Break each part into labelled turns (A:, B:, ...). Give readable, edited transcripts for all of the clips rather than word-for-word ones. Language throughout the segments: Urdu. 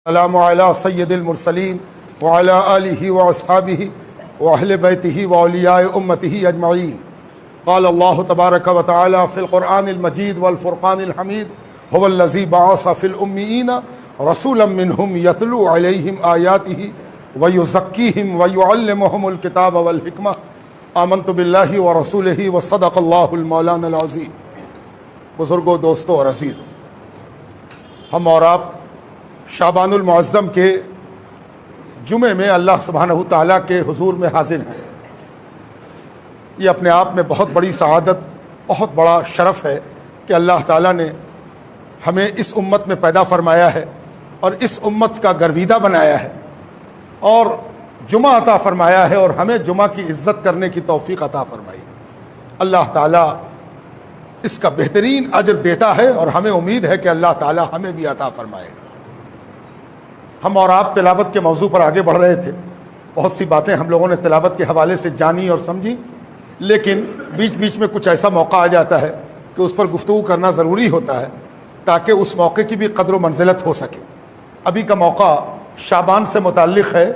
A: السلام علی سید المرسلین وعلی آلہ واصحابہ واہل بیتہ واولیاء امتہ اجمعین۔ قال اللہ تبارک و تعالی فی القرآن المجید والفرقان الحمید هو الذی بعث فی الامیین رسولا منہم یتلو علیہم آیاتہ ویزکیہم ویعلمہم الکتاب والحکمہ۔ آمنت باللہ ورسولہ وصدق اللہ المولانا العظیم۔ بزرگوں، دوستوں اور عزیزوں، ہم اور آپ شعبان المعظم کے جمعے میں اللہ سبحانہ تعالیٰ کے حضور میں حاضر ہیں۔ یہ اپنے آپ میں بہت بڑی سعادت، بہت بڑا شرف ہے کہ اللہ تعالیٰ نے ہمیں اس امت میں پیدا فرمایا ہے اور اس امت کا گرویدہ بنایا ہے اور جمعہ عطا فرمایا ہے اور ہمیں جمعہ کی عزت کرنے کی توفیق عطا فرمائی۔ اللہ تعالیٰ اس کا بہترین اجر دیتا ہے اور ہمیں امید ہے کہ اللہ تعالیٰ ہمیں بھی عطا فرمائے گا۔ ہم اور آپ تلاوت کے موضوع پر آگے بڑھ رہے تھے۔ بہت سی باتیں ہم لوگوں نے تلاوت کے حوالے سے جانی اور سمجھی، لیکن بیچ بیچ میں کچھ ایسا موقع آ جاتا ہے کہ اس پر گفتگو کرنا ضروری ہوتا ہے تاکہ اس موقع کی بھی قدر و منزلت ہو سکے۔ ابھی کا موقع شعبان سے متعلق ہے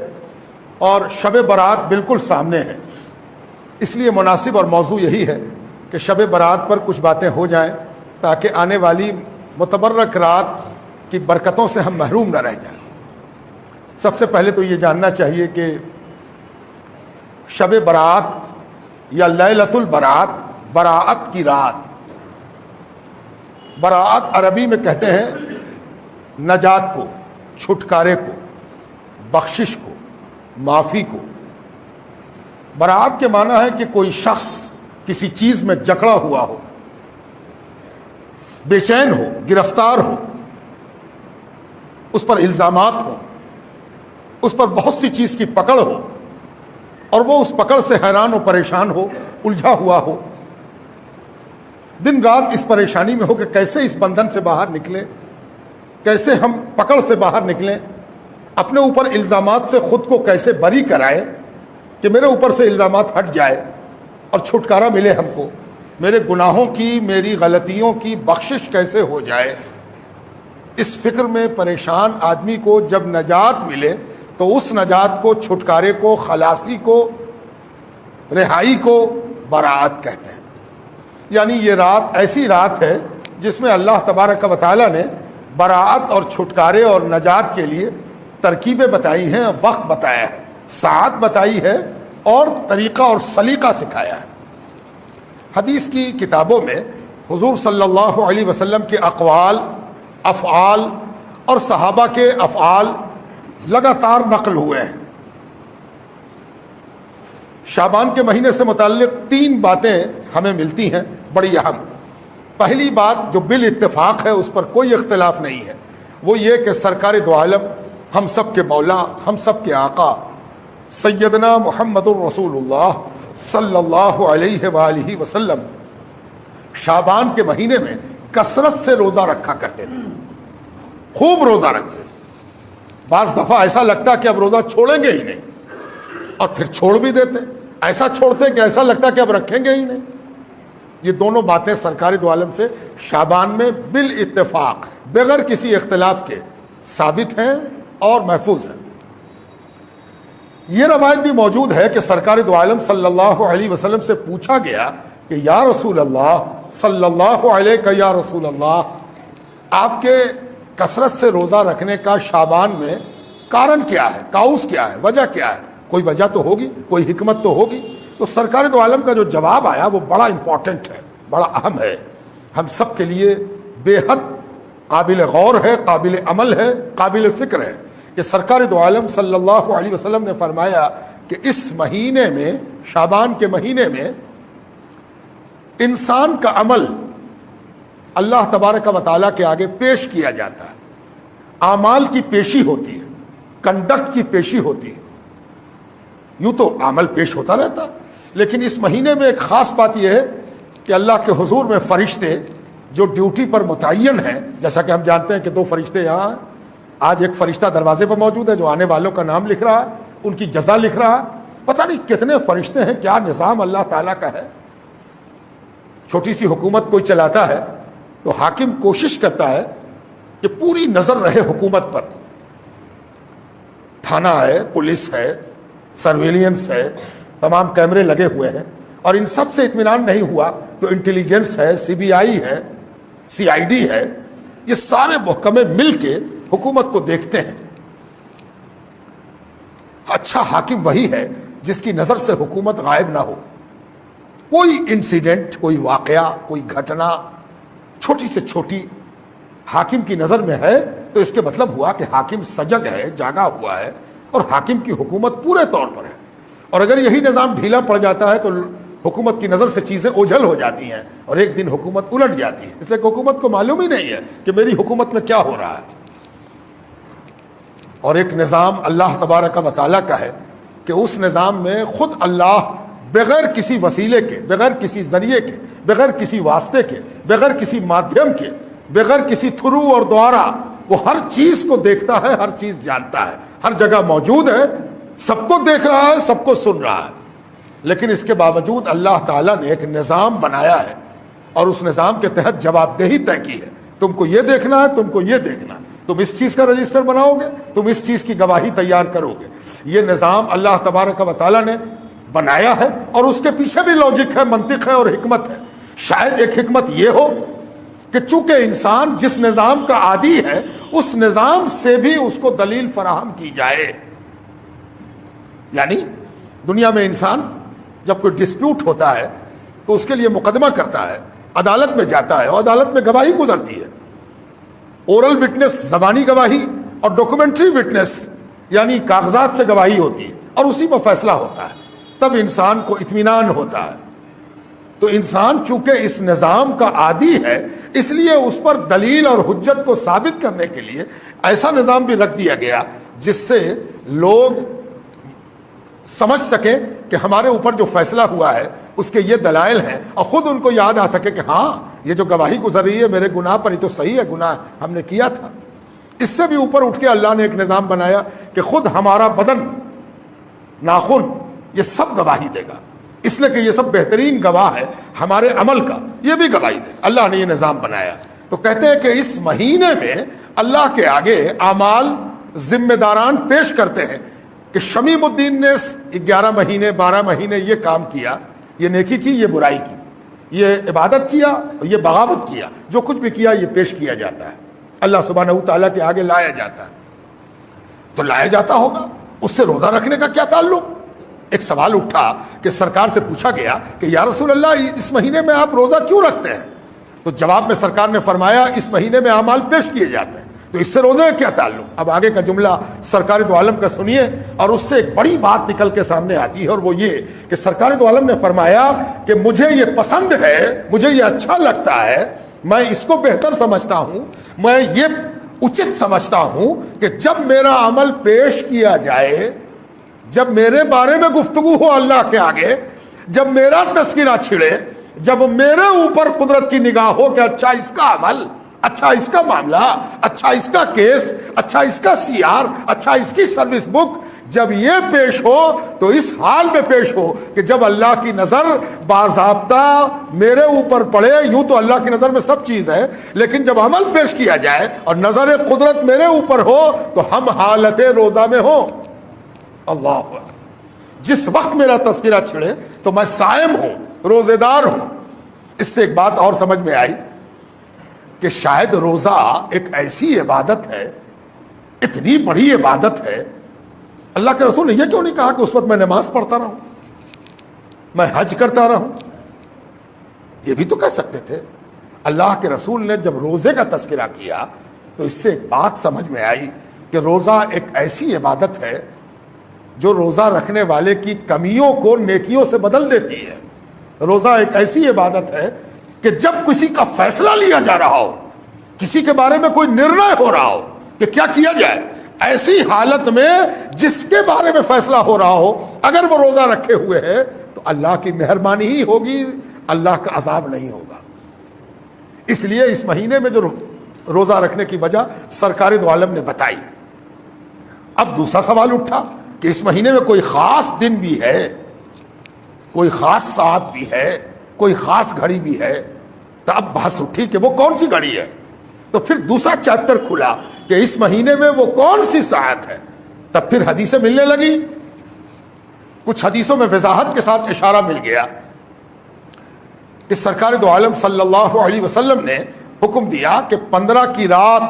A: اور شب برات بالکل سامنے ہے، اس لیے مناسب اور موضوع یہی ہے کہ شب برات پر کچھ باتیں ہو جائیں تاکہ آنے والی متبرک رات کی برکتوں سے ہم محروم نہ رہ جائیں۔ سب سے پہلے تو یہ جاننا چاہیے کہ شب برات یا لیلۃ البرات، براعت کی رات، براعت عربی میں کہتے ہیں نجات کو، چھٹکارے کو، بخشش کو، معافی کو۔ براعت کے معنی ہے کہ کوئی شخص کسی چیز میں جکڑا ہوا ہو، بے چین ہو، گرفتار ہو، اس پر الزامات ہوں، اس پر بہت سی چیز کی پکڑ ہو اور وہ اس پکڑ سے حیران و پریشان ہو، الجھا ہوا ہو، دن رات اس پریشانی میں ہو کہ کیسے اس بندھن سے باہر نکلیں، کیسے ہم پکڑ سے باہر نکلیں، اپنے اوپر الزامات سے خود کو کیسے بری کرائے کہ میرے اوپر سے الزامات ہٹ جائے اور چھٹکارا ملے ہم کو، میرے گناہوں کی، میری غلطیوں کی بخشش کیسے ہو جائے۔ اس فکر میں پریشان آدمی کو جب نجات ملے تو اس نجات کو، چھٹکارے کو، خلاصی کو، رہائی کو براعت کہتے ہیں۔ یعنی یہ رات ایسی رات ہے جس میں اللہ تبارک و تعالیٰ نے براعت اور چھٹکارے اور نجات کے لیے ترکیبیں بتائی ہیں، وقت بتایا ہے، ساعت بتائی ہے اور طریقہ اور سلیقہ سکھایا ہے۔ حدیث کی کتابوں میں حضور صلی اللہ علیہ وسلم کے اقوال، افعال اور صحابہ کے افعال لگاتار نقل ہوئے ہیں۔ شعبان کے مہینے سے متعلق 3 باتیں ہمیں ملتی ہیں بڑی اہم۔ پہلی بات جو بالاتفاق ہے، اس پر کوئی اختلاف نہیں ہے، وہ یہ کہ سرکار دو عالم، ہم سب کے مولا، ہم سب کے آقا سیدنا محمد الرسول اللہ صلی اللہ علیہ وآلہ وسلم شعبان کے مہینے میں کثرت سے روزہ رکھا کرتے تھے، خوب روزہ رکھتے۔ بعض دفعہ ایسا لگتا کہ اب روزہ چھوڑیں گے ہی نہیں، اور پھر چھوڑ بھی دیتے، ایسا چھوڑتے کہ ایسا لگتا کہ اب رکھیں گے ہی نہیں۔ یہ دونوں باتیں سرکار دو عالم سے شعبان میں بالاتفاق، بغیر کسی اختلاف کے ثابت ہیں اور محفوظ ہیں۔ یہ روایت بھی موجود ہے کہ سرکار دو عالم صلی اللہ علیہ وسلم سے پوچھا گیا کہ یا رسول اللہ صلی اللہ علیہ یا رسول اللہ، آپ کے کثرت سے روزہ رکھنے کا شعبان میں کارن کیا ہے، کاؤس کیا ہے، وجہ کیا ہے؟ کوئی وجہ تو ہوگی، کوئی حکمت تو ہوگی۔ تو سرکار دو عالم کا جو جواب آیا وہ بڑا امپورٹنٹ ہے، بڑا اہم ہے، ہم سب کے لیے بے حد قابل غور ہے، قابل عمل ہے، قابل فکر ہے کہ سرکار دو عالم صلی اللہ علیہ وسلم نے فرمایا کہ اس مہینے میں، شعبان کے مہینے میں، انسان کا عمل اللہ تبارک و تعالیٰ کے آگے پیش کیا جاتا ہے، اعمال کی پیشی ہوتی ہے، کنڈکٹ کی پیشی ہوتی ہے۔ یوں تو عمل پیش ہوتا رہتا، لیکن اس مہینے میں ایک خاص بات یہ ہے کہ اللہ کے حضور میں فرشتے جو ڈیوٹی پر متعین ہیں، جیسا کہ ہم جانتے ہیں کہ 2 فرشتے یہاں ہیں، آج ایک فرشتہ دروازے پر موجود ہے جو آنے والوں کا نام لکھ رہا ہے، ان کی جزا لکھ رہا ہے۔ پتہ نہیں کتنے فرشتے ہیں، کیا نظام اللہ تعالیٰ کا ہے۔ چھوٹی سی حکومت کوئی چلاتا ہے تو حاکم کوشش کرتا ہے کہ پوری نظر رہے حکومت پر، تھانہ ہے، پولیس ہے، سرویلینس ہے، تمام کیمرے لگے ہوئے ہیں، اور ان سب سے اطمینان نہیں ہوا تو انٹیلیجنس ہے، سی بی آئی ہے، سی آئی ڈی ہے، یہ سارے محکمے مل کے حکومت کو دیکھتے ہیں۔ اچھا حاکم وہی ہے جس کی نظر سے حکومت غائب نہ ہو۔ کوئی انسیڈنٹ، کوئی واقعہ، کوئی گھٹنا چھوٹی سے چھوٹی حاکم کی نظر میں ہے تو اس کے مطلب ہوا کہ حاکم سجگ ہے، جاگا ہوا ہے، اور حاکم کی حکومت پورے طور پر ہے۔ اور اگر یہی نظام ڈھیلا پڑ جاتا ہے تو حکومت کی نظر سے چیزیں اوجھل ہو جاتی ہیں اور ایک دن حکومت الٹ جاتی ہے، اس لیے کہ حکومت کو معلوم ہی نہیں ہے کہ میری حکومت میں کیا ہو رہا ہے۔ اور ایک نظام اللہ تبارک و تعالیٰ کا ہے کہ اس نظام میں خود اللہ بغیر کسی وسیلے کے، بغیر کسی ذریعے کے، بغیر کسی واسطے کے، بغیر کسی مادھیم کے، بغیر کسی تھرو اور دوارا، وہ ہر چیز کو دیکھتا ہے، ہر چیز جانتا ہے، ہر جگہ موجود ہے، سب کو دیکھ رہا ہے، سب کو سن رہا ہے۔ لیکن اس کے باوجود اللہ تعالیٰ نے ایک نظام بنایا ہے اور اس نظام کے تحت جواب دہی طے کی ہے۔ تم کو یہ دیکھنا ہے، تم کو یہ دیکھنا ہے، تم اس چیز کا رجسٹر بناؤ گے، تم اس چیز کی گواہی تیار کرو گے۔ یہ نظام اللہ تبارک و تعالیٰ نے بنایا ہے اور اس کے پیچھے بھی لاجک ہے، منطق ہے اور حکمت ہے۔ شاید ایک حکمت یہ ہو کہ چونکہ انسان جس نظام کا عادی ہے اس نظام سے بھی اس کو دلیل فراہم کی جائے۔ یعنی دنیا میں انسان جب کوئی ڈسپیوٹ ہوتا ہے تو اس کے لیے مقدمہ کرتا ہے، عدالت میں جاتا ہے اور عدالت میں گواہی گزرتی ہے، اورل وٹنس زبانی گواہی اور ڈاکومنٹری وٹنس یعنی کاغذات سے گواہی ہوتی ہے اور اسی پر فیصلہ ہوتا ہے، تب انسان کو اطمینان ہوتا ہے۔ تو انسان چونکہ اس نظام کا عادی ہے اس لیے اس پر دلیل اور حجت کو ثابت کرنے کے لیے ایسا نظام بھی رکھ دیا گیا جس سے لوگ سمجھ سکیں کہ ہمارے اوپر جو فیصلہ ہوا ہے اس کے یہ دلائل ہیں، اور خود ان کو یاد آ سکے کہ ہاں یہ جو گواہی گزر رہی ہے میرے گناہ پر، یہ تو صحیح ہے، گناہ ہم نے کیا تھا۔ اس سے بھی اوپر اٹھ کے اللہ نے ایک نظام بنایا کہ خود ہمارا بدن، ناخن، یہ سب گواہی دے گا، اس لیے کہ یہ سب بہترین گواہ ہے ہمارے عمل کا، یہ بھی گواہی دے گا۔ اللہ نے یہ نظام بنایا۔ تو کہتے ہیں کہ اس مہینے میں اللہ کے آگے اعمال ذمہ داران پیش کرتے ہیں کہ شمیم الدین نے 11 مہینے 12 مہینے یہ کام کیا، یہ نیکی کی، یہ برائی کی، یہ عبادت کیا، یہ بغاوت کیا، جو کچھ بھی کیا یہ پیش کیا جاتا ہے، اللہ سبحانہ و تعالیٰ کے آگے لایا جاتا ہے۔ تو لایا جاتا ہوگا، اس سے روزہ رکھنے کا کیا تعلق؟ ایک سوال اٹھا کہ سرکار سے پوچھا گیا کہ یا رسول اللہ اس مہینے میں آپ روزہ کیوں رکھتے ہیں؟ تو جواب میں سرکار نے فرمایا اس مہینے میں اعمال پیش کیے جاتے ہیں، تو اس سے روزے کا کیا تعلق؟ اب آگے کا جملہ سرکار دو عالم کا سنیے، اور اس سے ایک بڑی بات نکل کے سامنے آتی ہے، اور وہ یہ کہ سرکار دو عالم نے فرمایا کہ مجھے یہ پسند ہے، مجھے یہ اچھا لگتا ہے، میں اس کو بہتر سمجھتا ہوں، میں یہ اچت سمجھتا ہوں کہ جب میرا عمل پیش کیا جائے، جب میرے بارے میں گفتگو ہو اللہ کے آگے، جب میرا تذکرہ چھڑے، جب میرے اوپر قدرت کی نگاہ ہو کہ اچھا اس کا عمل، اچھا اس کا معاملہ، اچھا اس کا کیس، اچھا اس کا سی آر، اچھا اس کی سروس بک، جب یہ پیش ہو تو اس حال میں پیش ہو کہ جب اللہ کی نظر باضابطہ میرے اوپر پڑے، یوں تو اللہ کی نظر میں سب چیز ہے، لیکن جب عمل پیش کیا جائے اور نظر قدرت میرے اوپر ہو تو ہم حالت روزہ میں ہوں۔ اللہ اکبر، جس وقت میرا تذکرہ چھڑے تو میں صائم ہوں، روزے دار ہوں۔ اس سے ایک بات اور سمجھ میں آئی کہ شاید روزہ ایک ایسی عبادت ہے، اتنی بڑی عبادت ہے، اللہ کے رسول نے یہ کیوں نہیں کہا کہ اس وقت میں نماز پڑھتا رہوں، میں حج کرتا رہوں؟ یہ بھی تو کہہ سکتے تھے۔ اللہ کے رسول نے جب روزے کا تذکرہ کیا تو اس سے ایک بات سمجھ میں آئی کہ روزہ ایک ایسی عبادت ہے جو روزہ رکھنے والے کی کمیوں کو نیکیوں سے بدل دیتی ہے۔ روزہ ایک ایسی عبادت ہے کہ جب کسی کا فیصلہ لیا جا رہا ہو، کسی کے بارے میں کوئی نرنے ہو رہا ہو کہ کیا کیا جائے، ایسی حالت میں جس کے بارے میں فیصلہ ہو رہا ہو اگر وہ روزہ رکھے ہوئے ہے تو اللہ کی مہربانی ہی ہوگی، اللہ کا عذاب نہیں ہوگا۔ اس لیے اس مہینے میں جو روزہ رکھنے کی وجہ سرکار دو عالم نے بتائی۔ اب دوسرا سوال اٹھا کہ اس مہینے میں کوئی خاص دن بھی ہے، کوئی خاص ساعت بھی ہے، کوئی خاص گھڑی بھی ہے، تو اب بحث اٹھی کہ وہ کون سی گھڑی ہے۔ تو پھر دوسرا چیپٹر کھلا کہ اس مہینے میں وہ کون سی ساعت ہے، تب پھر حدیثیں ملنے لگی، کچھ حدیثوں میں وضاحت کے ساتھ اشارہ مل گیا کہ سرکار دو عالم صلی اللہ علیہ وسلم نے حکم دیا کہ 15 کی رات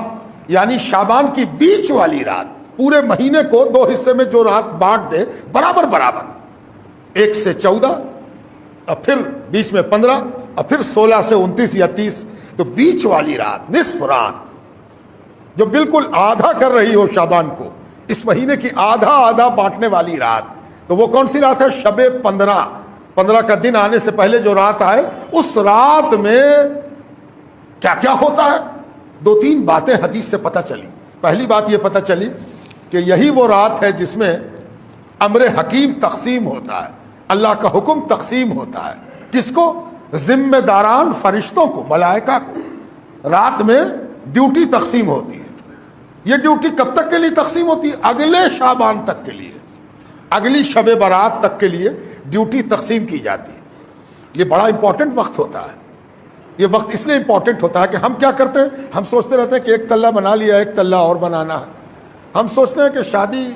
A: یعنی شعبان کی بیچ والی رات، پورے مہینے کو 2 حصے میں جو رات بانٹ دے برابر برابر، 1 سے 14 اور پھر بیچ میں 15 اور پھر 16 سے 29 یا 30، تو بیچ والی رات، نصف رات جو بالکل آدھا کر رہی ہو شعبان کو، اس مہینے کی آدھا آدھا بانٹنے والی رات، تو وہ کون سی رات ہے؟ شب 15 کا دن آنے سے پہلے جو رات آئے، اس رات میں کیا کیا ہوتا ہے؟ 2-3 باتیں حدیث سے پتہ چلی۔ پہلی بات یہ پتہ چلی کہ یہی وہ رات ہے جس میں امر حکیم تقسیم ہوتا ہے، اللہ کا حکم تقسیم ہوتا ہے۔ کس کو؟ ذمہ داران فرشتوں کو، ملائکہ کو رات میں ڈیوٹی تقسیم ہوتی ہے۔ یہ ڈیوٹی کب تک کے لیے تقسیم ہوتی ہے؟ اگلے شعبان تک کے لیے، اگلی شب برات تک کے لیے ڈیوٹی تقسیم کی جاتی ہے۔ یہ بڑا امپورٹنٹ وقت ہوتا ہے۔ یہ وقت اس لیے امپورٹنٹ ہوتا ہے کہ ہم کیا کرتے ہیں؟ ہم سوچتے رہتے ہیں کہ 1 تلہ بنا لیا، 1 تلہ اور بنانا ہے۔ ہم سوچتے ہیں کہ شادی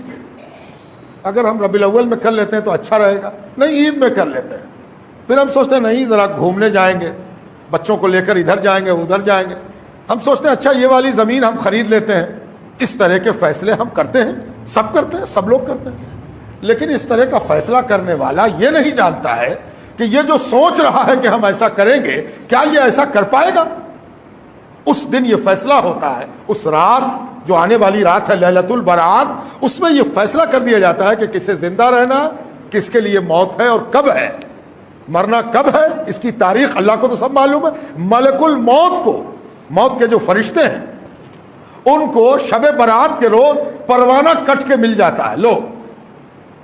A: اگر ہم ربیع الاول میں کر لیتے ہیں تو اچھا رہے گا، نہیں عید میں کر لیتے ہیں۔ پھر ہم سوچتے ہیں نہیں ذرا گھومنے جائیں گے، بچوں کو لے کر ادھر جائیں گے ادھر جائیں گے۔ ہم سوچتے ہیں اچھا یہ والی زمین ہم خرید لیتے ہیں۔ اس طرح کے فیصلے ہم کرتے ہیں، سب کرتے ہیں، سب لوگ کرتے ہیں۔ لیکن اس طرح کا فیصلہ کرنے والا یہ نہیں جانتا ہے کہ یہ جو سوچ رہا ہے کہ ہم ایسا کریں گے، کیا یہ ایسا کر پائے گا؟ اس دن یہ فیصلہ ہوتا ہے، اس رات جو آنے والی رات ہے لیلۃ البرات، اس میں یہ فیصلہ کر دیا جاتا ہے کہ کسے زندہ رہنا، کس کے لیے موت ہے اور کب ہے، مرنا کب ہے۔ اس کی تاریخ اللہ کو تو سب معلوم ہے۔ ملک الموت کو، موت کے جو فرشتے ہیں، ان کو شب برات کے روز پروانہ کٹ کے مل جاتا ہے۔ لو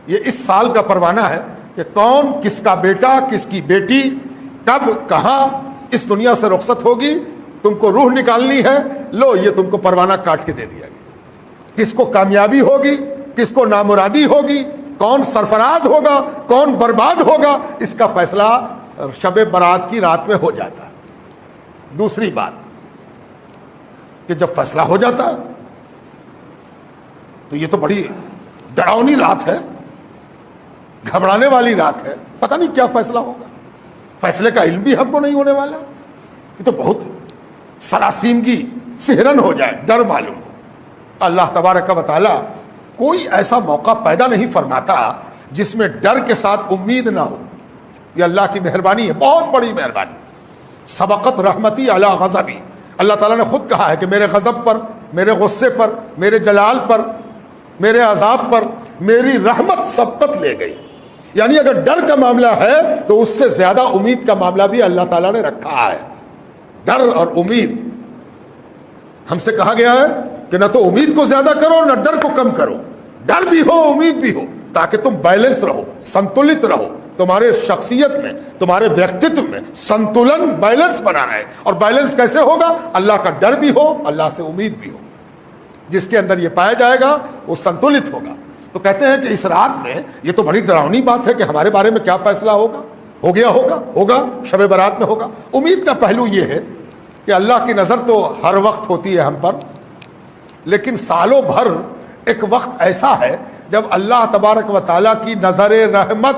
A: یہ اس سال کا پروانہ ہے کہ کون کس کا بیٹا، کس کی بیٹی، کب کہاں اس دنیا سے رخصت ہوگی، تم کو روح نکالنی ہے، لو یہ تم کو پروانہ کاٹ کے دے دیا گیا۔ کس کو کامیابی ہوگی، کس کو نامرادی ہوگی، کون سرفراز ہوگا، کون برباد ہوگا، اس کا فیصلہ شب برات کی رات میں ہو جاتا ہے۔ دوسری بات کہ جب فیصلہ ہو جاتا ہے تو یہ تو بڑی ڈراؤنی رات ہے، گھبرانے والی رات ہے، پتہ نہیں کیا فیصلہ ہوگا، فیصلے کا علم بھی ہم کو نہیں ہونے والا۔ یہ تو بہت سراسیمگی سحرن ہو جائے، ڈر معلوم ہو۔ اللہ تبارک و تعالی کوئی ایسا موقع پیدا نہیں فرماتا جس میں ڈر کے ساتھ امید نہ ہو۔ یہ اللہ کی مہربانی ہے، بہت بڑی مہربانی۔ سبقت رحمتی علی غضبی، اللہ تعالیٰ نے خود کہا ہے کہ میرے غضب پر، میرے غصے پر، میرے جلال پر، میرے عذاب پر میری رحمت سبقت لے گئی۔ یعنی اگر ڈر کا معاملہ ہے تو اس سے زیادہ امید کا معاملہ بھی اللہ تعالیٰ نے رکھا ہے۔ ڈر اور امید، ہم سے کہا گیا ہے کہ نہ تو امید کو زیادہ کرو نہ ڈر کو کم کرو، ڈر بھی ہو امید بھی ہو، تاکہ تم بیلنس رہو، سنتولت رہو، تمہارے شخصیت میں، تمہارے ویکتتو میں سنتولن، بیلنس بنا رہے۔ اور بیلنس کیسے ہوگا؟ اللہ کا ڈر بھی ہو، اللہ سے امید بھی ہو۔ جس کے اندر یہ پایا جائے گا وہ سنتولت ہوگا۔ تو کہتے ہیں کہ اس رات میں یہ تو بڑی ڈراؤنی بات ہے کہ ہمارے بارے میں کیا فیصلہ ہوگا، ہو گیا ہوگا شب برات میں ہوگا۔ امید کا پہلو یہ ہے کہ اللہ کی نظر تو ہر وقت ہوتی ہے ہم پر، لیکن سالوں بھر ایک وقت ایسا ہے جب اللہ تبارک و تعالیٰ کی نظر رحمت،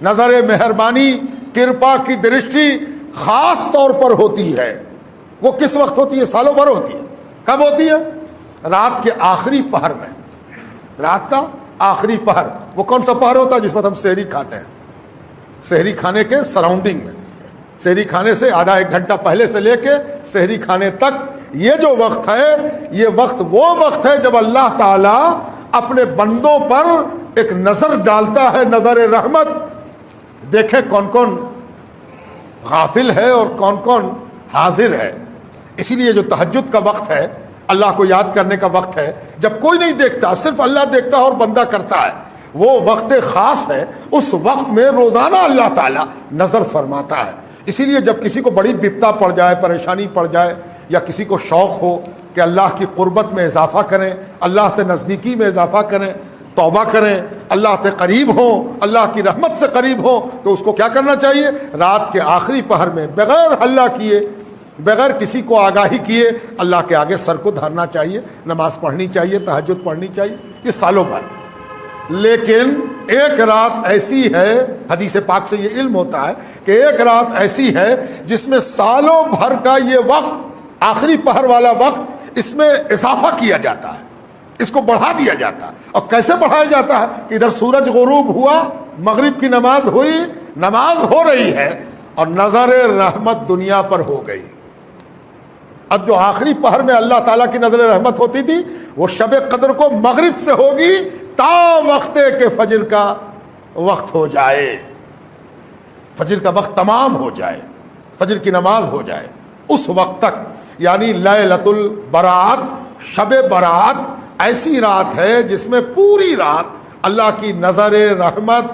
A: نظر مہربانی، کرپا کی درشٹی خاص طور پر ہوتی ہے۔ وہ کس وقت ہوتی ہے؟ سالوں بھر ہوتی ہے۔ کب ہوتی ہے؟ رات کے آخری پہر میں۔ رات کا آخری پہر، وہ کون سا پہر ہوتا ہے؟ جس وقت ہم سحری کھاتے ہیں، سحری کھانے کے سراؤنڈنگ میں، سحری کھانے سے آدھا ایک گھنٹہ پہلے سے لے کے سحری کھانے تک یہ جو وقت ہے، یہ وقت وہ وقت ہے جب اللہ تعالیٰ اپنے بندوں پر ایک نظر ڈالتا ہے، نظر رحمت۔ دیکھیں کون کون غافل ہے اور کون کون حاضر ہے۔ اسی لیے جو تہجد کا وقت ہے، اللہ کو یاد کرنے کا وقت ہے، جب کوئی نہیں دیکھتا، صرف اللہ دیکھتا ہے اور بندہ کرتا ہے، وہ وقت خاص ہے۔ اس وقت میں روزانہ اللہ تعالیٰ نظر فرماتا ہے۔ اسی لیے جب کسی کو بڑی بپتا پڑ جائے، پریشانی پڑ جائے، یا کسی کو شوق ہو کہ اللہ کی قربت میں اضافہ کریں، اللہ سے نزدیکی میں اضافہ کریں، توبہ کریں، اللہ سے قریب ہوں، اللہ کی رحمت سے قریب ہوں، تو اس کو کیا کرنا چاہیے؟ رات کے آخری پہر میں بغیر ہلہ کیے بغیر کسی کو آگاہی کیے اللہ کے آگے سر کو دھرنا چاہیے، نماز پڑھنی چاہیے، تہجد پڑھنی چاہیے، یہ سالوں بھر۔ لیکن ایک رات ایسی ہے، حدیث پاک سے یہ علم ہوتا ہے کہ ایک رات ایسی ہے جس میں سالوں بھر کا یہ وقت، آخری پہر والا وقت، اس میں اضافہ کیا جاتا ہے، اس کو بڑھا دیا جاتا ہے۔ اور کیسے بڑھایا جاتا ہے کہ ادھر سورج غروب ہوا، مغرب کی نماز ہوئی، نماز ہو رہی ہے اور نظر رحمت دنیا پر ہو گئی۔ اب جو آخری پہر میں اللہ تعالیٰ کی نظر رحمت ہوتی تھی وہ شب قدر کو مغرب سے ہوگی تا وقت کہ فجر کا وقت ہو جائے، فجر کا وقت تمام ہو جائے، فجر کی نماز ہو جائے، اس وقت تک، یعنی لیلۃ البرات، شب برات ایسی رات ہے جس میں پوری رات اللہ کی نظر رحمت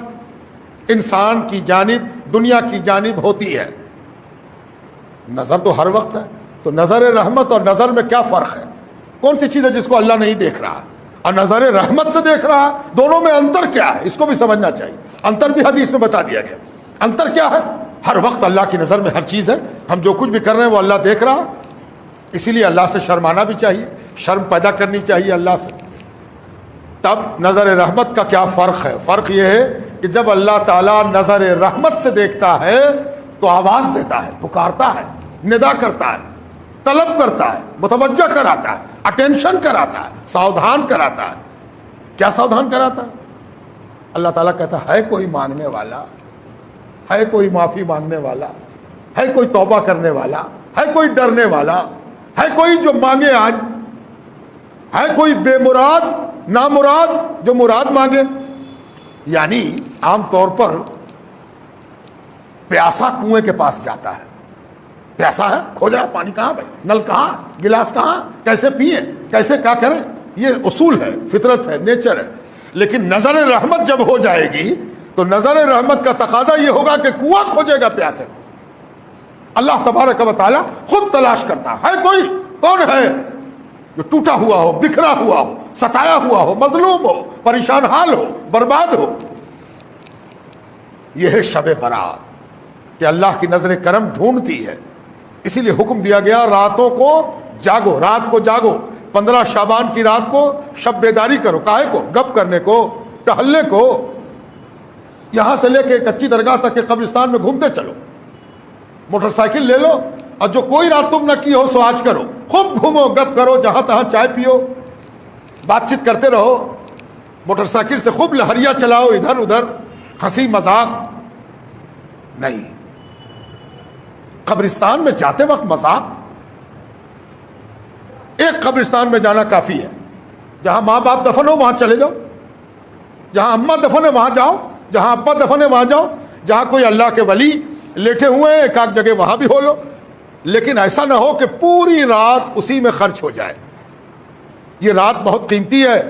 A: انسان کی جانب، دنیا کی جانب ہوتی ہے۔ نظر تو ہر وقت ہے، تو نظر رحمت اور نظر میں کیا فرق ہے؟ کون سی چیز ہے جس کو اللہ نہیں دیکھ رہا اور نظر رحمت سے دیکھ رہا؟ دونوں میں انتر کیا ہے اس کو بھی سمجھنا چاہیے۔ انتر بھی حدیث میں بتا دیا گیا۔ انتر کیا ہے؟ ہر وقت اللہ کی نظر میں ہر چیز ہے، ہم جو کچھ بھی کر رہے ہیں وہ اللہ دیکھ رہا، اسی لیے اللہ سے شرمانا بھی چاہیے، شرم پیدا کرنی چاہیے اللہ سے۔ تب نظر رحمت کا کیا فرق ہے؟ فرق یہ ہے کہ جب اللہ تعالیٰ نظر رحمت سے دیکھتا ہے تو آواز دیتا ہے، پکارتا ہے، ندا کرتا ہے، طلب کرتا ہے، متوجہ کراتا ہے، اٹینشن کراتا ہے، ساودھان کراتا ہے۔ کیا ساودھان کراتا ہے؟ اللہ تعالیٰ کہتا ہے کوئی مانگنے والا، ہے کوئی معافی مانگنے والا، ہے کوئی توبہ کرنے والا، ہے کوئی ڈرنے والا، ہے کوئی جو مانگے آج، ہے کوئی بے مراد نامراد جو مراد مانگے۔ یعنی عام طور پر پیاسا کنویں کے پاس جاتا ہے، پیاسا ہے، کھوج رہا پانی کہاں بھائی، نل کہاں، گلاس کہاں، کیسے پئیں، کیسے کیا کریں، یہ اصول ہے، فطرت ہے، نیچر ہے۔ لیکن نظر رحمت جب ہو جائے گی تو نظر رحمت کا تقاضا یہ ہوگا کہ کنواں کھوجے گا پیاسے کو۔ اللہ تبارک و تعالیٰ خود تلاش کرتا ہے کوئی، کون ہے جو ٹوٹا ہوا ہو، بکھرا ہوا ہو، ستایا ہوا ہو، مظلوم ہو، پریشان حال ہو، برباد ہو۔ یہ ہے شب برات کہ اللہ کی نظر کرم ڈھونڈتی ہے۔ اسی لیے حکم دیا گیا راتوں کو جاگو، رات کو جاگو، 15 شعبان کی رات کو شب بیداری کرو، کاہے کو؟ گپ کرنے کو، ٹہلنے کو، یہاں سے لے کے کچی درگاہ تک کے قبرستان میں گھومتے چلو، موٹر سائیکل لے لو، اور جو کوئی رات تم نہ کی ہو سو آج کرو، خوب گھومو، گپ کرو، جہاں تہاں چائے پیو، بات چیت کرتے رہو، موٹر سائیکل سے خوب لہریاں چلاؤ، ادھر ادھر ہنسی مذاق نہیں۔ قبرستان میں جاتے وقت مذاق، ایک قبرستان میں جانا کافی ہے، جہاں ماں باپ دفن ہو وہاں چلے جاؤ، جہاں اماں دفن ہے وہاں جاؤ، جہاں ابا دفن ہے وہاں جاؤ، جہاں کوئی اللہ کے ولی لیٹے ہوئے ہیں ایک آدھ جگہ وہاں بھی ہو لو، لیکن ایسا نہ ہو کہ پوری رات اسی میں خرچ ہو جائے۔ یہ رات بہت قیمتی ہے۔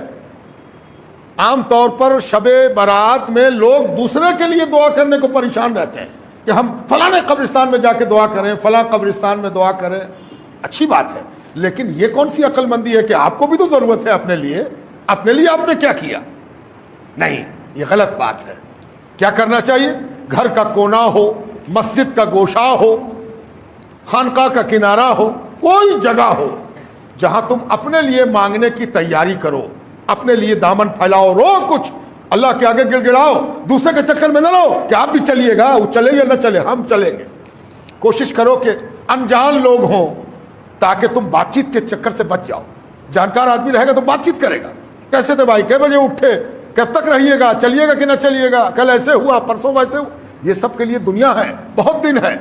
A: عام طور پر شب برات میں لوگ دوسرے کے لیے دعا کرنے کو پریشان رہتے ہیں کہ ہم فلاں قبرستان میں جا کے دعا کریں، فلاں قبرستان میں دعا کریں، اچھی بات ہے، لیکن یہ کون سی عقل مندی ہے کہ آپ کو بھی تو ضرورت ہے اپنے لیے آپ نے کیا کیا؟ نہیں، یہ غلط بات ہے۔ کیا کرنا چاہیے؟ گھر کا کونا ہو، مسجد کا گوشہ ہو، خانقاہ کا کنارہ ہو، کوئی جگہ ہو جہاں تم اپنے لیے مانگنے کی تیاری کرو، اپنے لیے دامن پھیلاؤ، رو کچھ، اللہ کے آگے گڑ گڑاؤ، دوسرے کے چکر میں نہ رہو کہ آپ بھی چلیے گا، وہ چلے یا نہ چلے ہم چلیں گے۔ کوشش کرو کہ انجان لوگ ہوں تاکہ تم بات چیت کے چکر سے بچ جاؤ۔ جانکار آدمی رہے گا تو بات چیت کرے گا، کیسے تھے بھائی، کئے بجے اٹھے، کب تک رہیے گا، چلیے گا کہ نہ چلیے گا، کل ایسے ہوا، پرسوں ویسے ہوا، یہ سب کے لیے دنیا ہے، بہت دن ہے۔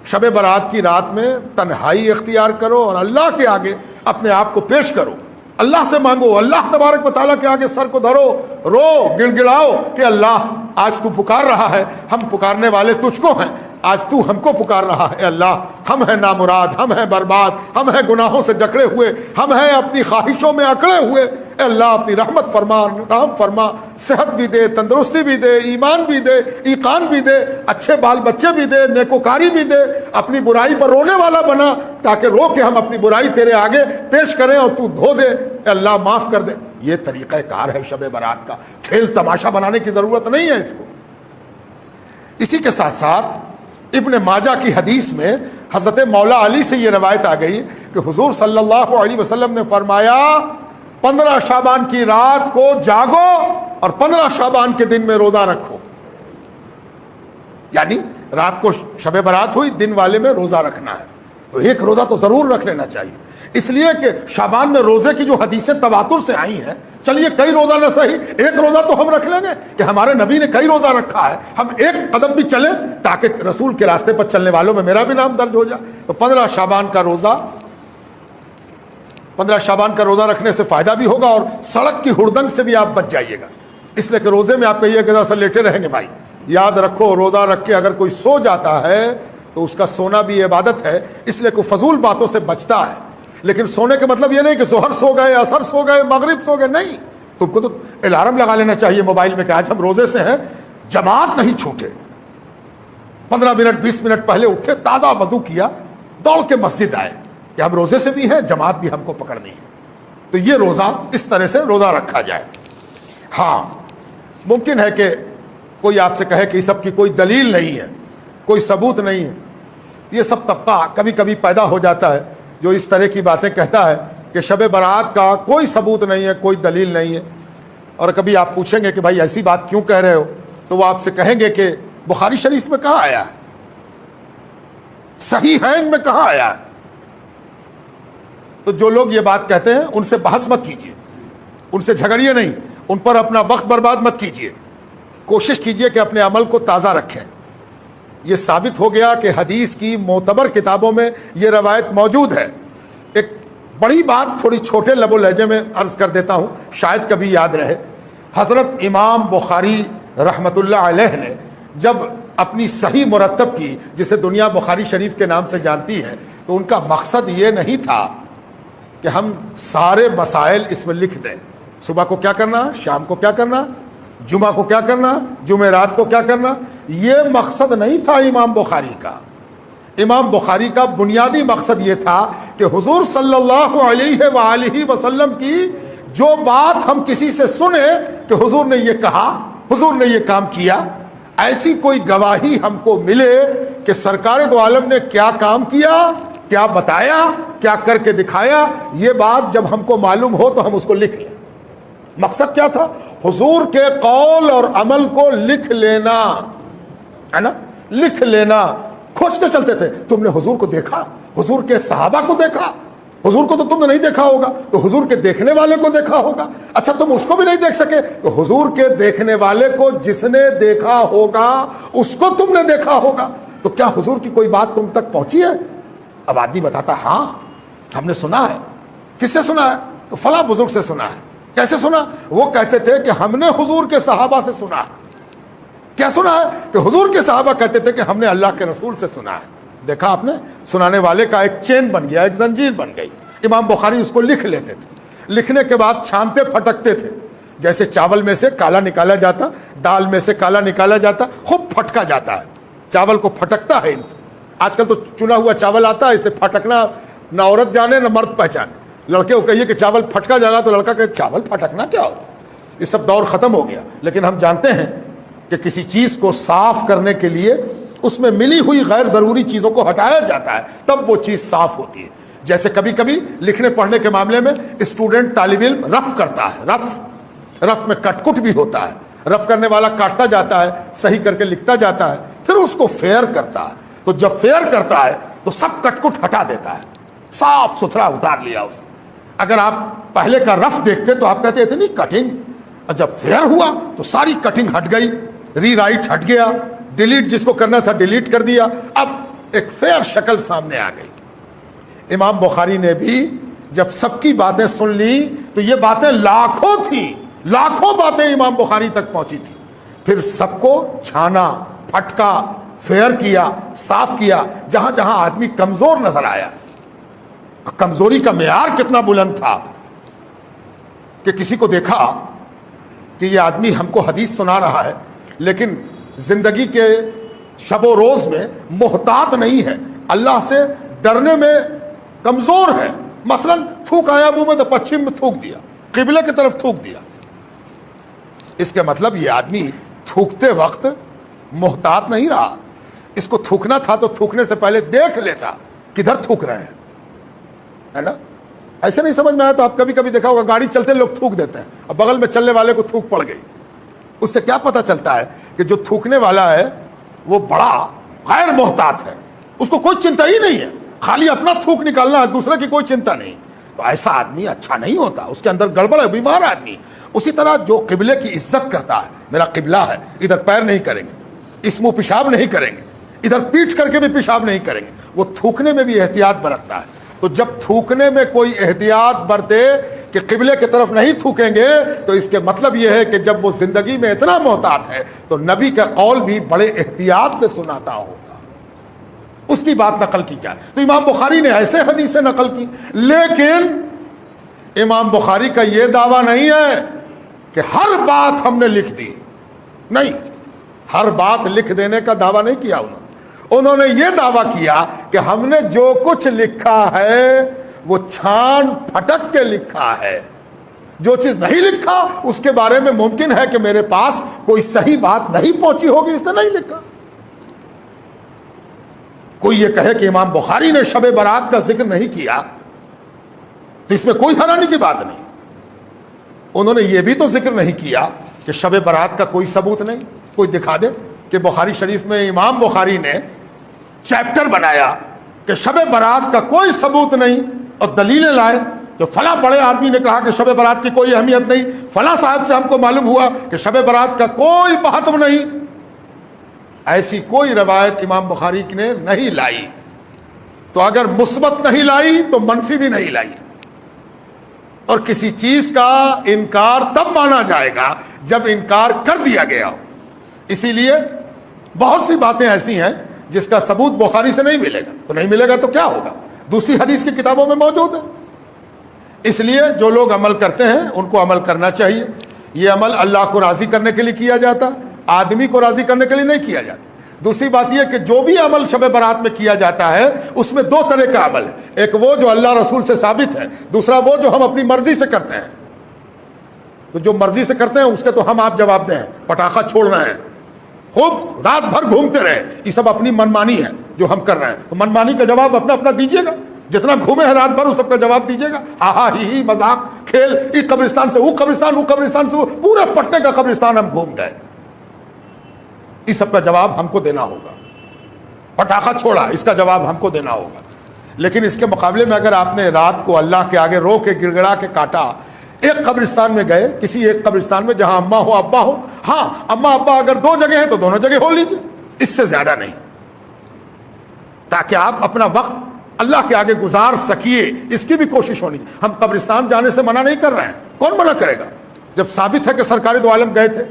A: شب برات کی رات میں تنہائی اختیار کرو اور اللہ کے آگے اپنے آپ کو پیش کرو، اللہ سے مانگو، اللہ تبارک و تعالیٰ کے آگے سر کو دھرو، رو، گڑ گڑاؤ کہ اللہ آج تو پکار رہا ہے، ہم پکارنے والے تجھ کو ہیں، آج تو ہم کو پکار رہا ہے اللہ، ہم ہیں نامراد، ہم ہیں برباد، ہم ہیں گناہوں سے جکڑے ہوئے، ہم ہیں اپنی خواہشوں میں اکڑے ہوئے، اے اللہ اپنی رحمت فرما، رحم فرما، صحت بھی دے، تندرستی بھی دے، ایمان بھی دے، ایقان بھی دے، اچھے بال بچے بھی دے، نیکوکاری بھی دے، اپنی برائی پر رونے والا بنا تاکہ رو کے ہم اپنی برائی تیرے آگے پیش کریں اور تو دھو دے، اے اللہ معاف کر دے۔ یہ طریقہ کار ہے شب برات کا، کھیل تماشا بنانے کی ضرورت نہیں ہے اس کو۔ اسی کے ساتھ ساتھ ابن ماجہ کی حدیث میں حضرت مولا علی سے یہ روایت آ گئی کہ حضور صلی اللہ علیہ وسلم نے فرمایا 15 شعبان کی رات کو جاگو اور 15 شعبان کے دن میں روزہ رکھو. یعنی رات کو شب برات ہوئی، دن والے میں روزہ رکھنا ہے. تو ایک روزہ تو ضرور رکھ لینا چاہیے، اس لیے کہ شعبان میں روزے کی جو حدیثیں تواتر سے آئی ہیں، چلیے کئی روزہ نہ صحیح، ایک روزہ تو ہم رکھ لیں گے کہ ہمارے نبی نے کئی روزہ رکھا ہے، ہم ایک قدم بھی چلیں تاکہ رسول کے راستے پر چلنے والوں میں میرا بھی نام درج ہو جائے. تو 15 شعبان کا روزہ رکھنے سے فائدہ بھی ہوگا اور سڑک کی ہڑدنگ سے بھی آپ بچ جائیے گا. اس لیے کہ روزے میں آپ کہیے کہ ذرا لیٹے رہیں گے بھائی، یاد رکھو روزہ رکھ کے اگر کوئی سو جاتا ہے تو اس کا سونا بھی عبادت ہے، اس لیے کوئی فضول باتوں سے بچتا ہے. لیکن سونے کا مطلب یہ نہیں کہ ظہر سو گئے، عصر سو گئے، مغرب سو گئے، نہیں. تم کو تو الارم لگا لینا چاہیے موبائل میں کہ آج ہم روزے سے ہیں، جماعت نہیں چھوٹے. 15 منٹ 20 منٹ پہلے اٹھے، تازہ وضو کیا، دوڑ کے مسجد آئے کہ ہم روزے سے بھی ہیں، جماعت بھی ہم کو پکڑنی ہے. تو یہ روزہ اس طرح سے روزہ رکھا جائے. ہاں ممکن ہے کہ کوئی آپ سے کہے کہ اس سب کی کوئی دلیل نہیں ہے، کوئی ثبوت نہیں ہے. یہ سب طبقہ کبھی کبھی پیدا ہو جاتا ہے جو اس طرح کی باتیں کہتا ہے کہ شب برات کا کوئی ثبوت نہیں ہے، کوئی دلیل نہیں ہے. اور کبھی آپ پوچھیں گے کہ بھائی ایسی بات کیوں کہہ رہے ہو، تو وہ آپ سے کہیں گے کہ بخاری شریف میں کہاں آیا ہے، صحیحین میں کہاں آیا ہے. تو جو لوگ یہ بات کہتے ہیں ان سے بحث مت کیجیے، ان سے جھگڑیے نہیں، ان پر اپنا وقت برباد مت کیجیے. کوشش کیجیے کہ اپنے عمل کو تازہ رکھیں. یہ ثابت ہو گیا کہ حدیث کی معتبر کتابوں میں یہ روایت موجود ہے. ایک بڑی بات تھوڑی چھوٹے لب و لہجے میں عرض کر دیتا ہوں، شاید کبھی یاد رہے. حضرت امام بخاری رحمۃ اللہ علیہ نے جب اپنی صحیح مرتب کی، جسے دنیا بخاری شریف کے نام سے جانتی ہے، تو ان کا مقصد یہ نہیں تھا کہ ہم سارے مسائل اس میں لکھ دیں. صبح کو کیا کرنا، شام کو کیا کرنا، جمعہ کو کیا کرنا، جمعرات کو کیا کرنا. یہ مقصد نہیں تھا امام بخاری کا. امام بخاری کا بنیادی مقصد یہ تھا کہ حضور صلی اللہ علیہ وآلہ وسلم کی جو بات ہم کسی سے سنیں کہ حضور نے یہ کہا، حضور نے یہ کام کیا، ایسی کوئی گواہی ہم کو ملے کہ سرکار دو عالم نے کیا کام کیا، کیا بتایا، کیا کر کے دکھایا. یہ بات جب ہم کو معلوم ہو تو ہم اس کو لکھ لیں. مقصد کیا تھا؟ حضور کے قول اور عمل کو لکھ لینا ہے نا، لکھ لینا. کھوجتے چلتے تھے، تم نے حضور کو دیکھا، حضور کے صحابہ کو دیکھا، حضور کو تو تم نے نہیں دیکھا ہوگا تو حضور کے دیکھنے والے کو دیکھا ہوگا. اچھا تم اس کو بھی نہیں دیکھ سکے تو حضور کے دیکھنے والے کو جس نے دیکھا ہوگا اس کو تم نے دیکھا ہوگا. تو کیا حضور کی کوئی بات تم تک پہنچی ہے؟ اب آدمی بتاتا ہاں ہم نے سنا ہے. کس سے سنا ہے؟ تو فلاں بزرگ سے سنا ہے. کیسے سنا؟ وہ کہتے تھے کہ ہم نے حضور کے صحابہ سے سنا ہے. کیا سنا ہے؟ کہ حضور کے صحابہ کہتے تھے کہ ہم نے اللہ کے رسول سے سنا ہے. دیکھا آپ نے، سنانے والے کا ایک چین بن گیا، ایک زنجیر بن گئی. امام بخاری اس کو لکھ لیتے تھے، لکھنے کے بعد چھانتے پھٹکتے تھے. جیسے چاول میں سے کالا نکالا جاتا، دال میں سے کالا نکالا جاتا، خوب پھٹکا جاتا ہے. چاول کو پھٹکتا ہے انسان. آج کل تو چنا ہوا چاول آتا ہے، اس لیے پھٹکنا نہ عورت جانے نہ مرد پہچانے. لڑکے کو کہیے کہ چاول پھٹکا جائے گا تو لڑکا کہے چاول پھٹکنا کیا ہوتا ہے. یہ سب دور ختم ہو گیا. لیکن ہم جانتے ہیں کہ کسی چیز کو صاف کرنے کے لیے اس میں ملی ہوئی غیر ضروری چیزوں کو ہٹایا جاتا ہے، تب وہ چیز صاف ہوتی ہے. جیسے کبھی کبھی لکھنے پڑھنے کے معاملے میں اسٹوڈنٹ طالب علم رف کرتا ہے، رف میں کٹ کٹ بھی ہوتا ہے. رف کرنے والا کاٹتا جاتا ہے، صحیح کر کے لکھتا جاتا ہے، پھر اس کو فیئر کرتا ہے. تو جب فیئر کرتا ہے تو سب کٹ کٹ ہٹا دیتا ہے، صاف ستھرا اتار لیا اسے. اگر آپ پہلے کا رف دیکھتے تو آپ کہتے اتنی کٹنگ، اور جب فیئر ہوا تو ساری کٹنگ ہٹ گئی، ری رائٹ ہٹ گیا، ڈیلیٹ جس کو کرنا تھا ڈیلیٹ کر دیا. اب ایک فیئر شکل سامنے آ گئی. امام بخاری نے بھی جب سب کی باتیں سن لی تو یہ باتیں لاکھوں تھیں، لاکھوں باتیں امام بخاری تک پہنچی تھی. پھر سب کو چھانا، پھٹکا، فیئر کیا، صاف کیا. جہاں جہاں آدمی کمزور نظر آیا، کمزوری کا معیار کتنا بلند تھا کہ کسی کو دیکھا کہ یہ آدمی ہم کو حدیث سنا رہا ہے لیکن زندگی کے شب و روز میں محتاط نہیں ہے، اللہ سے ڈرنے میں کمزور ہے. مثلا تھوک آیا منہ میں تو پچھم میں تھوک دیا، قبلے کی طرف تھوک دیا. اس کے مطلب یہ آدمی تھوکتے وقت محتاط نہیں رہا. اس کو تھوکنا تھا تو تھوکنے سے پہلے دیکھ لیتا کدھر تھوک رہے ہیں، ہے نا؟ ایسے نہیں سمجھ میں آیا تو آپ کبھی کبھی دیکھا ہوگا گاڑی چلتے لوگ تھوک دیتے ہیں، اب بغل میں چلنے والے کو تھوک پڑ گئی، اس سے کیا پتہ چلتا ہے کہ جو تھوکنے والا ہے وہ بڑا غیر محتاط ہے، اس کو کوئی چنتا ہی نہیں ہے، خالی اپنا تھوک نکالنا ہے، دوسرے کی کوئی چنتا نہیں۔ تو ایسا آدمی اچھا نہیں ہوتا، اس کے اندر گڑبڑ ہے، بیمار آدمی۔ اسی طرح جو قبلے کی عزت کرتا ہے، میرا قبلہ ہے، ادھر پیر نہیں کریں گے، اس منہ پیشاب نہیں کریں گے، ادھر پیٹھ کر کے بھی پیشاب نہیں کریں گے، وہ تھوکنے میں بھی احتیاط برتتا ہے۔ تو جب تھوکنے میں کوئی احتیاط برتے کہ قبلے کی طرف نہیں تھوکیں گے، تو اس کے مطلب یہ ہے کہ جب وہ زندگی میں اتنا محتاط ہے تو نبی کا قول بھی بڑے احتیاط سے سناتا ہوگا، اس کی بات نقل کی جائے۔ تو امام بخاری نے ایسے حدیثیں نقل کی، لیکن امام بخاری کا یہ دعویٰ نہیں ہے کہ ہر بات ہم نے لکھ دی، نہیں، ہر بات لکھ دینے کا دعویٰ نہیں کیا انہوں نے یہ دعویٰ کیا کہ ہم نے جو کچھ لکھا ہے وہ چھان پھٹک کے لکھا ہے، جو چیز نہیں لکھا اس کے بارے میں ممکن ہے کہ میرے پاس کوئی صحیح بات نہیں پہنچی ہوگی، اسے نہیں لکھا۔ کوئی یہ کہے کہ امام بخاری نے شب برات کا ذکر نہیں کیا تو اس میں کوئی حیرانی کی بات نہیں۔ انہوں نے یہ بھی تو ذکر نہیں کیا کہ شب برات کا کوئی ثبوت نہیں، کوئی دکھا دے کہ بخاری شریف میں امام بخاری نے چیپٹر بنایا کہ شب برات کا کوئی ثبوت نہیں اور دلیلیں لائے کہ فلاں بڑے آدمی نے کہا کہ شب برات کی کوئی اہمیت نہیں، فلاں صاحب سے ہم کو معلوم ہوا کہ شب برات کا کوئی مہتو نہیں۔ ایسی کوئی روایت امام بخاری نے نہیں لائی، تو اگر مثبت نہیں لائی تو منفی بھی نہیں لائی۔ اور کسی چیز کا انکار تب مانا جائے گا جب انکار کر دیا گیا ہو۔ اسی لیے بہت سی باتیں ایسی ہیں جس کا ثبوت بخاری سے نہیں ملے گا، تو نہیں ملے گا تو کیا ہوگا، دوسری حدیث کی کتابوں میں موجود ہے۔ اس لیے جو لوگ عمل کرتے ہیں ان کو عمل کرنا چاہیے۔ یہ عمل اللہ کو راضی کرنے کے لیے کیا جاتا، آدمی کو راضی کرنے کے لیے نہیں کیا جاتا۔ دوسری بات یہ کہ جو بھی عمل شب برات میں کیا جاتا ہے اس میں دو طرح کا عمل ہے، ایک وہ جو اللہ رسول سے ثابت ہے، دوسرا وہ جو ہم اپنی مرضی سے کرتے ہیں۔ تو جو مرضی سے کرتے ہیں اس کے تو ہم آپ جواب دیں، پٹاخہ چھوڑ رہے ہیں، خوب رات بھر گھومتے رہے، یہ سب اپنی منمانی ہے جو ہم کر رہے ہیں، تو منمانی کا جواب اپنا اپنا دیجیے گا، جتنا گھومے ہیں رات بھر اس سب کا جواب دیجیے گا۔ آہا ہی مذاق کھیل، ایک قبرستان سے وہ قبرستان، وہ قبرستان سے وہ، پورے پٹنے کا قبرستان ہم گھوم گئے، اس سب کا جواب ہم کو دینا ہوگا۔ پٹاخہ چھوڑا، اس کا جواب ہم کو دینا ہوگا۔ لیکن اس کے مقابلے میں اگر آپ نے رات کو اللہ کے آگے رو کے گڑ گڑا کے کاٹا، ایک قبرستان میں گئے، کسی ایک قبرستان میں جہاں اماں ہو ابا ہو، ہاں اماں ابا اگر دو جگہ ہیں تو دونوں جگہ ہو لیجیے، اس سے زیادہ نہیں، تاکہ آپ اپنا وقت اللہ کے آگے گزار سکیے، اس کی بھی کوشش ہونی چاہیے۔ ہم قبرستان جانے سے منع نہیں کر رہے ہیں، کون منع کرے گا؟ جب ثابت ہے کہ سرکار دو عالم گئے تھے،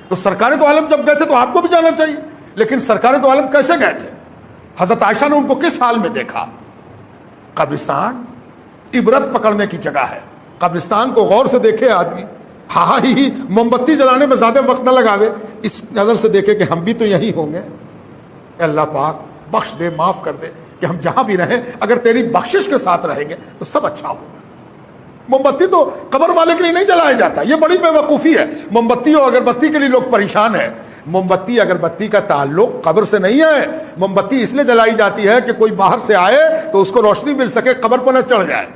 A: تو سرکار دو عالم جب گئے تھے تو آپ کو بھی جانا چاہیے۔ لیکن سرکار دو عالم کیسے گئے تھے؟ حضرت عائشہ نے ان کو کس حال میں دیکھا؟ قبرستان عبرت پکڑنے کی جگہ ہے، قبرستان کو غور سے دیکھے آدمی، ہاں ہی موم بتی جلانے میں زیادہ وقت نہ لگاوے، اس نظر سے دیکھے کہ ہم بھی تو یہی ہوں گے۔ اے اللہ پاک بخش دے، معاف کر دے کہ ہم جہاں بھی رہیں اگر تیری بخشش کے ساتھ رہیں گے تو سب اچھا ہوگا۔ موم بتی تو قبر والے کے لیے نہیں جلایا جاتا، یہ بڑی بے وقوفی ہے۔ موم بتی اور اگربتی کے لیے لوگ پریشان ہیں۔ موم بتی اگربتی کا تعلق قبر سے نہیں ہے، موم بتی اس لیے جلائی جاتی ہے کہ کوئی باہر سے آئے تو اس کو روشنی مل سکے، قبر پر نہ چڑھ جائے۔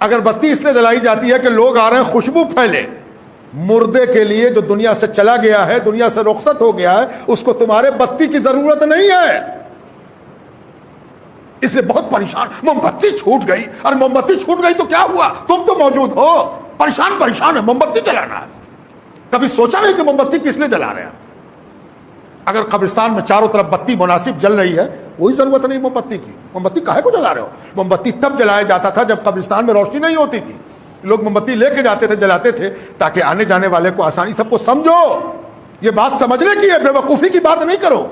A: اگربتی اس لیے جلائی جاتی ہے کہ لوگ آ رہے ہیں خوشبو پھیلے، مردے کے لیے جو دنیا سے چلا گیا ہے، دنیا سے رخصت ہو گیا ہے، اس کو تمہارے بتی کی ضرورت نہیں ہے، اس لیے بہت پریشان۔ موم بتی چھوٹ گئی، اور موم بتی چھوٹ گئی تو کیا ہوا؟ تم تو موجود ہو، پریشان ہے، موم بتی جلانا ہے۔ کبھی سوچا نہیں کہ موم بتی کس لیے جلا رہے ہیں؟ اگر قبرستان میں چاروں طرف بتی مناسب جل رہی ہے، کوئی ضرورت نہیں موم بتی کی۔ موم بتی کاہے کو جلا رہے ہو؟ موم بتی تب جلایا جاتا تھا جب قبرستان میں روشنی نہیں ہوتی تھی، لوگ موم بتی لے کے جاتے تھے، جلاتے تھے تاکہ آنے جانے والے کو آسانی۔ سب کو سمجھو، یہ بات سمجھنے کی ہے، بے وقوفی کی بات نہیں کرو۔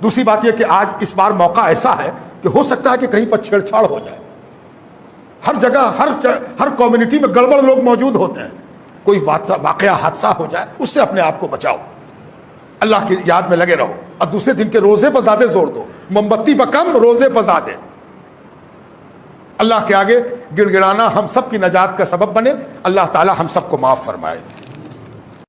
A: دوسری بات یہ کہ آج اس بار موقع ایسا ہے کہ ہو سکتا ہے کہ کہیں پر چھیڑ چھاڑ ہو جائے، ہر جگہ ہر کمیونٹی میں گڑبڑ لوگ موجود ہوتے ہیں، کوئی واقعہ حادثہ ہو جائے، اس سے اپنے آپ کو بچاؤ، اللہ کی یاد میں لگے رہو، اور دوسرے دن کے روزے پر زیادہ زور دو، موم بتی پر کم، روزے پر زیادہ۔ اللہ کے آگے گڑ گڑانا ہم سب کی نجات کا سبب بنے۔ اللہ تعالی ہم سب کو معاف فرمائے۔